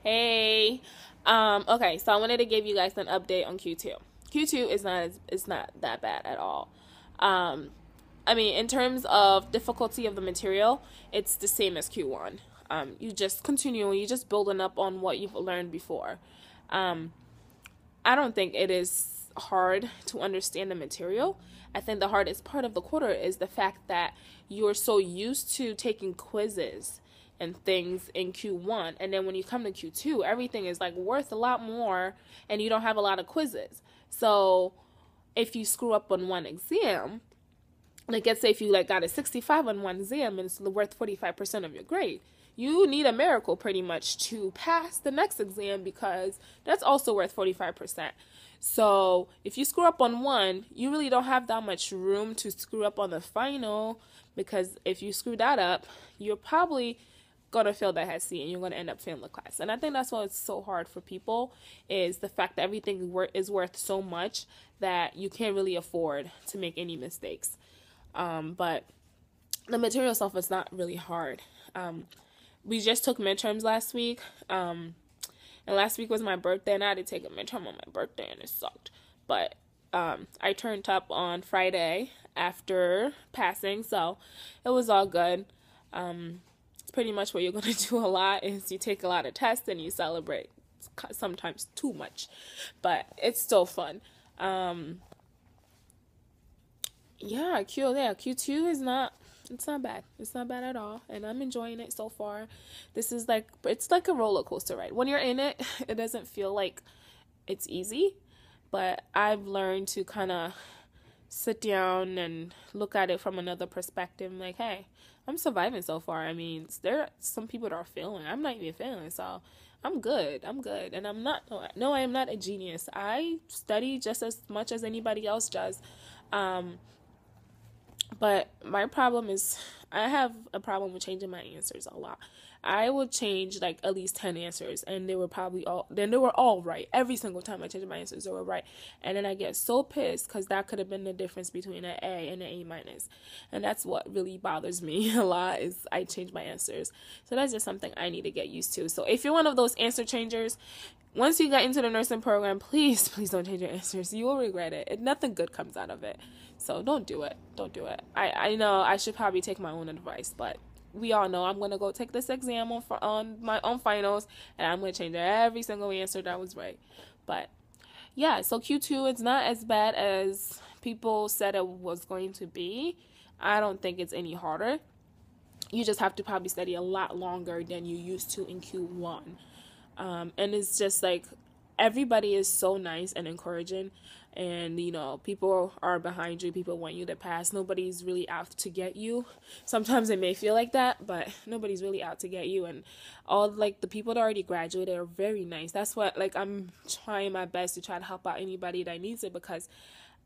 Hey. Okay, so I wanted to give you guys an update on Q2. Q2 is not that bad at all. Um, I mean, in terms of difficulty of the material, it's the same as Q1. You just continue, you just building up on what you've learned before. Um, I don't think it is hard to understand the material. I think the hardest part of the quarter is the fact that you're so used to taking quizzes and things in Q1, and then when you come to Q2, everything is like worth a lot more and you don't have a lot of quizzes. So, if you screw up on one exam, like let's say if you like got a 65 on one exam and it's worth 45% of your grade, you need a miracle pretty much to pass the next exam because that's also worth 45%. So if you screw up on one, you really don't have that much room to screw up on the final, because if you screw that up, you're probably gonna fail that HSC and you're gonna end up failing the class. And I think that's why it's so hard for people, is the fact that everything is worth so much that you can't really afford to make any mistakes. But the material stuff is not really hard. We just took midterms last week. And last week was my birthday, and I had to take a midterm on my birthday, and it sucked. But I turned up on Friday after passing, so it was all good. It's pretty much what you're going to do a lot is you take a lot of tests and you celebrate, sometimes too much, but it's still fun. Q2 is not, it's not bad. It's not bad at all, and I'm enjoying it so far. This is like, it's like a roller coaster ride. When you're in it, it doesn't feel like it's easy, but I've learned to kind of sit down and look at it from another perspective. Like, hey, I'm surviving so far. I mean, there are some people that are failing. I'm not even failing, so I'm good. I'm good, and I'm not. No, I am not a genius. I study just as much as anybody else does. But my problem is, I have a problem with changing my answers a lot. I would change like at least 10 answers, and they were all right. Every single time I changed my answers, they were right. And then I get so pissed because that could have been the difference between an A and an A minus. And that's what really bothers me a lot, is I change my answers. So that's just something I need to get used to. So if you're one of those answer changers, once you get into the nursing program, please don't change your answers. You will regret it. Nothing good comes out of it. So don't do it. Don't do it. I know I should probably take my own advice, but we all know I'm going to go take this exam on my own finals, and I'm going to change every single answer that was right. But yeah, so Q2, it's not as bad as people said it was going to be. I don't think it's any harder. You just have to probably study a lot longer than you used to in Q1. And it's just like, everybody is so nice and encouraging, and people are behind you. People want you to pass. Nobody's really out to get you. Sometimes it may feel like that, but nobody's really out to get you. And all like the people that already graduated are very nice. That's what, like, I'm trying my best to try to help out anybody that needs it, because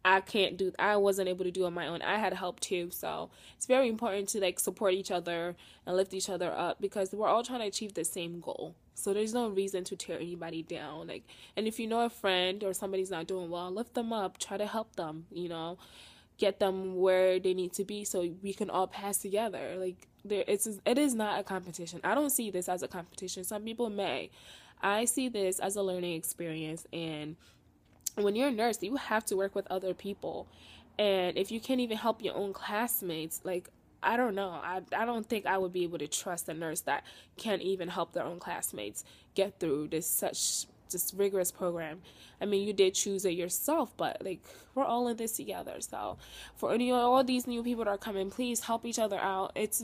I wasn't able to do it on my own. I had help too. So it's very important to like support each other and lift each other up, because we're all trying to achieve the same goal. So there's no reason to tear anybody down. Like, and if you know a friend or somebody's not doing well, lift them up, try to help them, get them where they need to be so we can all pass together. Like, it is not a competition. I don't see this as a competition. Some people may. I see this as a learning experience, and when you're a nurse, you have to work with other people. And if you can't even help your own classmates, like, I don't know. I don't think I would be able to trust a nurse that can't even help their own classmates get through this rigorous program. I mean, you did choose it yourself, but like, we're all in this together. So for all these new people that are coming, please help each other out. It's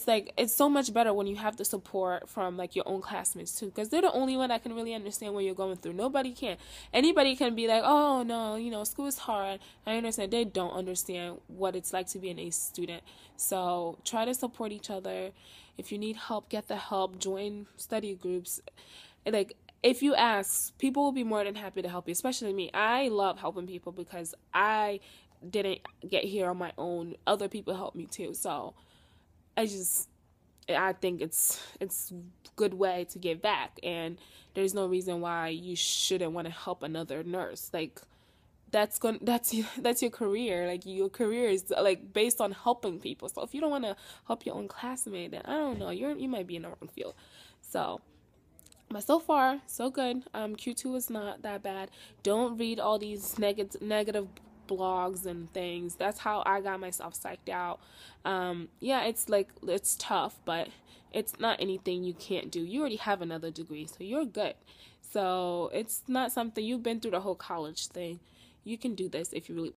like, it's so much better when you have the support from like your own classmates too, because they're the only one that can really understand what you're going through. Nobody can. Anybody can be like, oh no, school is hard. I understand. They don't understand what it's like to be an ACE student. So try to support each other. If you need help, get the help. Join study groups. Like, if you ask, people will be more than happy to help you, especially me. I love helping people because I didn't get here on my own. Other people helped me too. So I think it's a good way to give back, and there's no reason why you shouldn't want to help another nurse. Like, that's your career. Like, your career is like based on helping people. So if you don't want to help your own classmate, then I don't know, you might be in the wrong field. So, But so far, so good. Q2 is not that bad. Don't read all these negative blogs and things. That's how I got myself psyched out. Yeah, it's like, it's tough, but it's not anything you can't do. You already have another degree, so you're good. So it's not something, you've been through the whole college thing. You can do this if you really